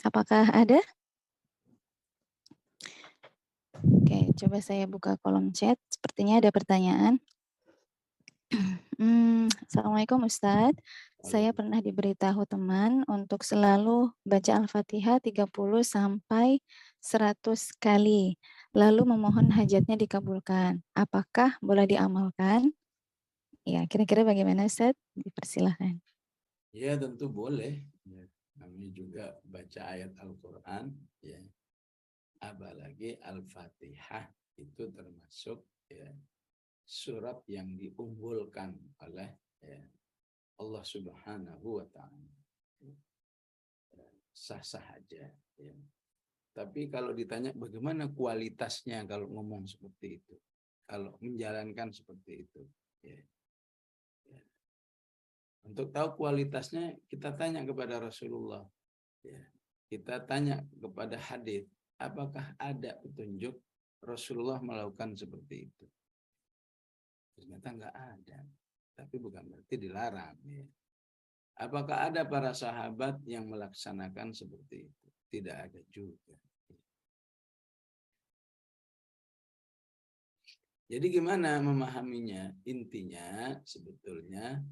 Apakah ada? Oke, coba saya buka kolom chat. Sepertinya ada pertanyaan. Assalamualaikum Ustadz. Saya pernah diberitahu teman untuk selalu baca Al-Fatihah 30 sampai 100 kali, lalu memohon hajatnya dikabulkan. Apakah boleh diamalkan? Ya, kira-kira bagaimana Ustadz? Dipersilahkan. Ya tentu boleh. Ya. Kami juga baca ayat Al-Quran. Ya. Apalagi Al-Fatihah itu termasuk ya, surat yang diunggulkan oleh ya, Allah Subhanahu wa Ta'ala. Sah-sah aja. Ya. Tapi kalau ditanya bagaimana kualitasnya kalau ngomong seperti itu, kalau menjalankan seperti itu, ya. Ya. Untuk tahu kualitasnya kita tanya kepada Rasulullah, ya. Kita tanya kepada hadis, apakah ada petunjuk Rasulullah melakukan seperti itu? Ternyata nggak ada, tapi bukan berarti dilarang. Ya. Apakah ada para sahabat yang melaksanakan seperti itu? Tidak ada juga. Jadi gimana memahaminya? Intinya sebetulnya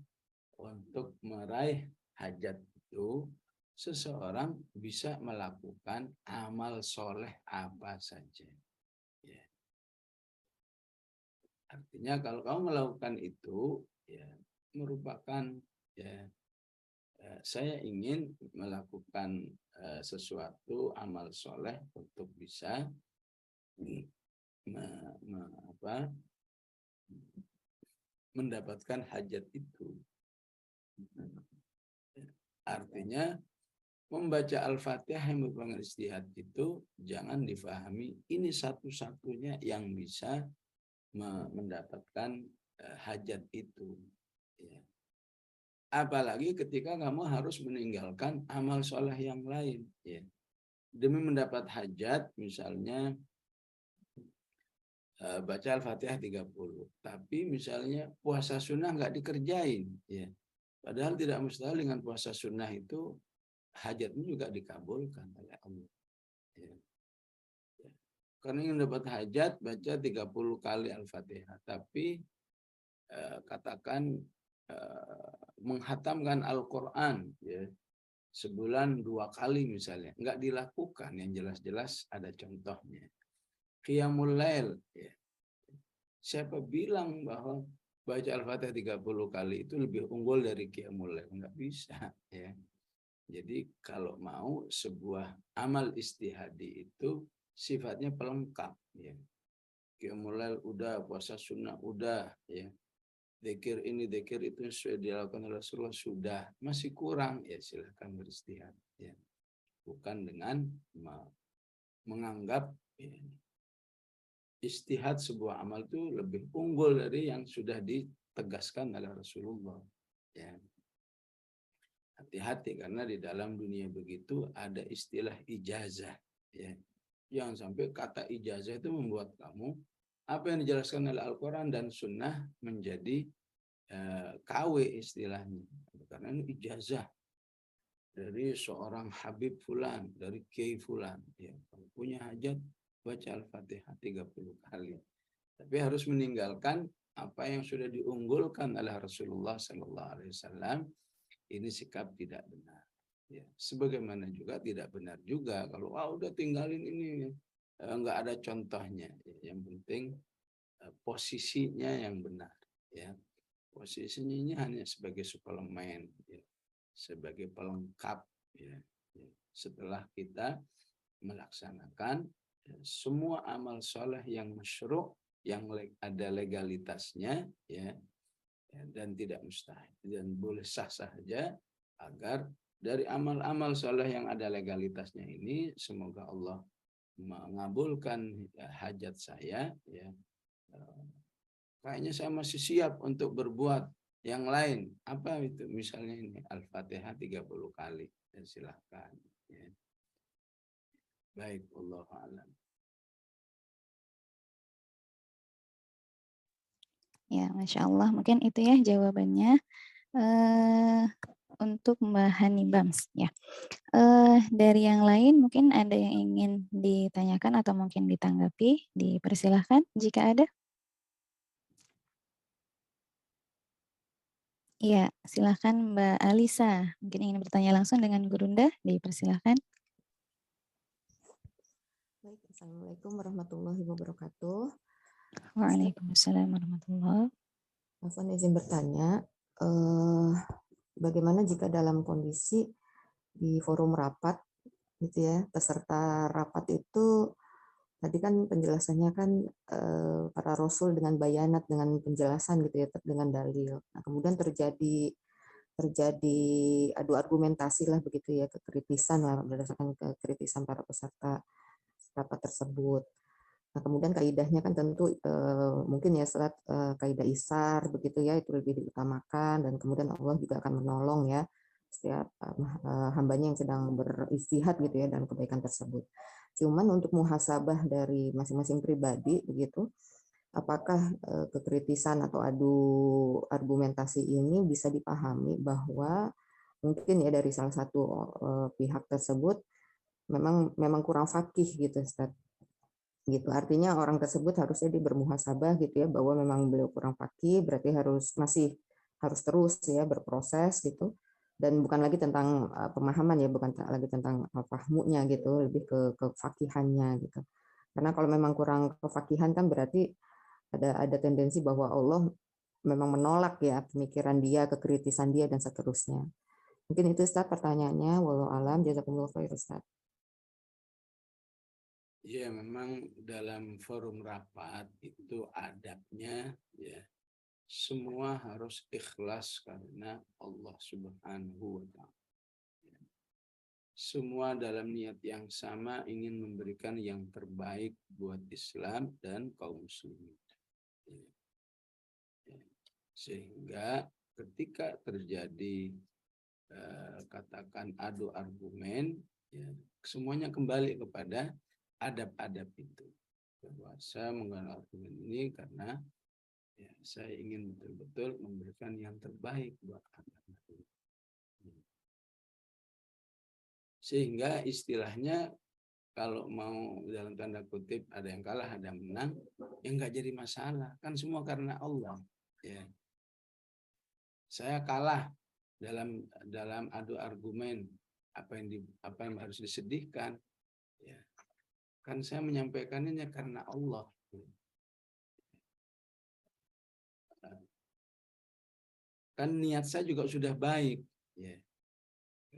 untuk meraih hajat itu seseorang bisa melakukan amal soleh apa saja. Ya. Artinya kalau kamu melakukan itu, ya merupakan ya saya ingin melakukan sesuatu amal soleh untuk bisa mendapatkan hajat itu. Artinya membaca Al-Fatihah yang merupakan istihad itu jangan difahami ini satu-satunya yang bisa mendapatkan hajat itu. Ya. Apalagi ketika kamu harus meninggalkan amal soleh yang lain. Ya. Demi mendapat hajat, misalnya baca Al-Fatihah 30. Tapi misalnya puasa sunnah nggak dikerjain. Ya. Padahal tidak mustahil dengan puasa sunnah itu hajatmu juga dikabulkan oleh Allah. Ya. Ya. Karena ingin dapat hajat, baca 30 kali Al-Fatihah. Tapi katakan menghatamkan Al-Quran ya, sebulan 2 kali misalnya. Nggak dilakukan, yang jelas-jelas ada contohnya. Qiyamul Lail. Ya. Siapa bilang bahwa baca Al-Fatihah 30 kali itu lebih unggul dari Qiyamul Lail? Nggak bisa. Ya. Jadi kalau mau sebuah amal istihadi itu sifatnya pelengkap. Ya. Qiyamul Lail udah, puasa sunnah udah. Ya. Dzikir ini, dzikir itu sudah dilakukan oleh Rasulullah sudah. Masih kurang, ya silahkan beristihad. Ya. Bukan dengan menganggap ya, istihad sebuah amal itu lebih unggul dari yang sudah ditegaskan oleh Rasulullah. Ya. Hati-hati karena di dalam dunia begitu ada istilah ijazah. Ya. Jangan sampai kata ijazah itu membuat kamu apa yang dijelaskan oleh Al-Quran dan Sunnah menjadi KW istilahnya. Karena ini ijazah dari seorang Habib Fulan, dari Kiai Fulan. Ya, kalau punya hajat, baca Al-Fatihah 30 kali. Tapi harus meninggalkan apa yang sudah diunggulkan oleh Rasulullah SAW. Ini sikap tidak benar. Ya, sebagaimana juga tidak benar juga kalau udah tinggalin ini nggak ada contohnya. Ya, yang penting posisinya yang benar. Ya, posisinya ini hanya sebagai suplemen, ya, sebagai pelengkap. Ya, ya. Setelah kita melaksanakan ya, semua amal soleh yang masyru' yang ada legalitasnya, ya, ya, dan tidak mustahil dan boleh sah-sah saja agar dari amal-amal soleh yang ada legalitasnya ini semoga Allah mengabulkan ya, hajat saya ya. Kayaknya saya masih siap untuk berbuat yang lain. Apa itu? Misalnya ini Al-Fatihah 30 kali. Ya, silahkan. Ya. Baik, Allah alam. Ya, Masya Allah. Mungkin itu ya jawabannya. untuk Mbak Hani Bams ya. Dari yang lain mungkin ada yang ingin ditanyakan atau mungkin ditanggapi, dipersilahkan jika ada. Iya, silakan Mbak Alisa, mungkin ingin bertanya langsung dengan Gurunda, dipersilahkan. Baik, Assalamualaikum warahmatullahi wabarakatuh. Waalaikumsalam warahmatullahi. Afwan izin bertanya, bagaimana jika dalam kondisi di forum rapat, gitu ya, peserta rapat itu tadi kan penjelasannya kan para rasul dengan bayanat, dengan penjelasan gitu ya, dengan dalil. Nah, kemudian terjadi adu argumentasi lah begitu ya, kekritisan lah berdasarkan kekritisan para peserta rapat tersebut. Nah, kemudian kaidahnya kan tentu mungkin ya salat kaidah isar begitu ya, itu lebih diutamakan, dan kemudian Allah juga akan menolong ya setiap hambanya yang sedang beristihad gitu ya dalam kebaikan tersebut. Cuman untuk muhasabah dari masing-masing pribadi begitu, apakah kekritisan atau adu argumentasi ini bisa dipahami bahwa mungkin ya dari salah satu pihak tersebut memang kurang fakih gitu, Ustaz. Gitu. Artinya orang tersebut harusnya bermuhasabah gitu ya, bahwa memang beliau kurang fakih, berarti masih harus terus ya berproses gitu. Dan bukan lagi tentang pemahaman ya, bukan lagi tentang fahmunya gitu, lebih ke kefakihannya gitu. Karena kalau memang kurang kefakihan kan berarti ada tendensi bahwa Allah memang menolak ya pemikiran dia, kekritisan dia dan seterusnya. Mungkin itu Ustaz pertanyaannya. Wallahu alam, jazakumullah khair Ustaz. Ya, memang dalam forum rapat itu adabnya ya semua harus ikhlas karena Allah Subhanahu wa Ta'ala. Semua dalam niat yang sama ingin memberikan yang terbaik buat Islam dan kaum muslimin. Sehingga ketika terjadi katakan adu argumen, ya, semuanya kembali kepada adab-adab itu. Bahwa saya menggunakan argumen ini karena ya, saya ingin betul-betul memberikan yang terbaik buat anak-anak ini. Sehingga istilahnya kalau mau dalam tanda kutip ada yang kalah, ada yang menang, ya nggak jadi masalah. Kan semua karena Allah. Ya. Saya kalah dalam adu argumen, apa yang harus disedihkan. Ya. Kan saya menyampaikannya karena Allah. Kan niat saya juga sudah baik. Ya.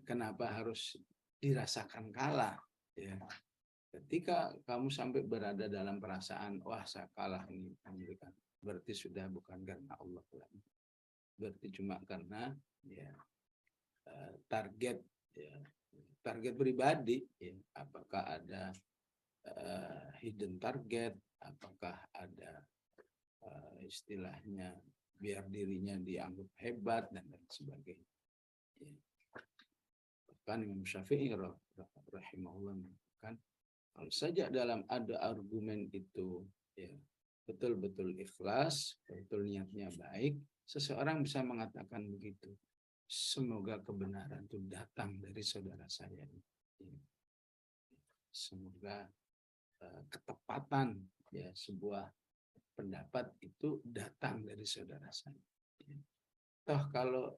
Kenapa harus dirasakan kalah? Ya. Ketika kamu sampai berada dalam perasaan, wah saya kalah ini, berarti sudah bukan karena Allah lagi. Berarti cuma karena ya target pribadi. Ya. Apakah ada hidden target, apakah ada istilahnya biar dirinya dianggap hebat dan lain sebagainya. Ya. Bahkan Imam Syafi'i rahimahullah mengatakan, kalau saja dalam ada argumen itu ya betul-betul ikhlas, betul niatnya baik, seseorang bisa mengatakan begitu. Semoga kebenaran itu datang dari saudara saya. Ya. Semoga ketepatan ya sebuah pendapat itu datang dari saudara saya. Toh kalau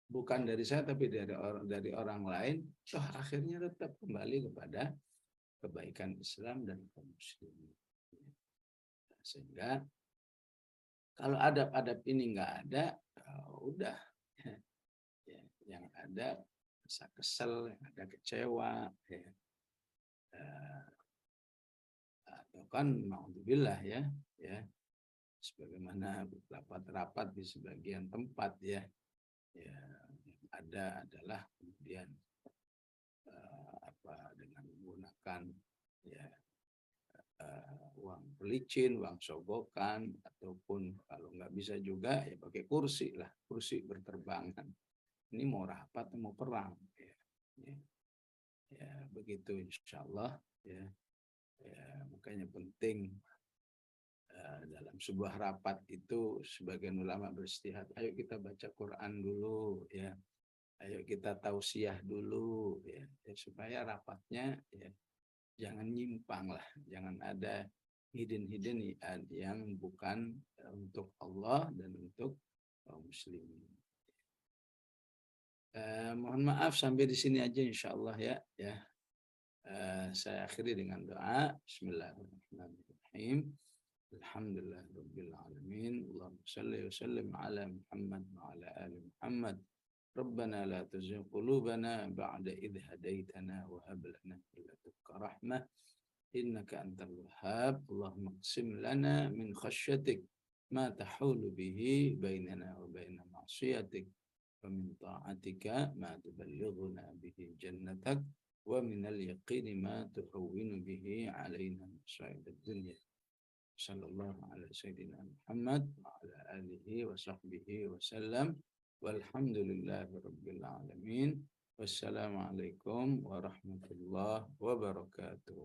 bukan dari saya tapi dari orang lain, toh akhirnya tetap kembali kepada kebaikan Islam dan kaum muslimin. Sehingga kalau adab-adab ini nggak ada, udah ya, yang ada rasa kesel, yang ada kecewa, ya. Atau kan naudzubillah ya, sebagaimana rapat-rapat di sebagian tempat ya, yang ada adalah kemudian dengan menggunakan ya uang pelicin, uang sogokan, ataupun kalau nggak bisa juga ya pakai kursi lah, kursi berterbangan. Ini mau rapat mau perang ya begitu insya Allah ya makanya penting dalam sebuah rapat itu sebagian ulama beristihad, ayo kita baca Quran dulu ya, Ayo kita tausiah dulu ya, supaya rapatnya ya jangan nyimpang lah, jangan ada hidden yang bukan untuk Allah dan untuk kaum muslimin. Mohon maaf sampai di sini aja insyaallah ya. Saya akhiri dengan doa. Bismillahirrahmanirrahim. Alhamdulillahirabbil alamin. Allahumma shalli wa sallim ala Muhammad wa ala ali Muhammad. ربنا لا تزغ قلوبنا بعد إذ هديتنا وهب لنا من لدنك رحمة إنك أنت الوهاب اللهم اقسم لنا من خشيتك ما تحول به بيننا وبين معصيتك ومن طاعتك ما تبلغنا به جنتك ومن اليقين ما تهون به علينا مصائب الدنيا صلى الله على سيدنا محمد وعلى آله وصحبه وسلم والحمد لله رب العالمين والسلام عليكم ورحمة الله وبركاته.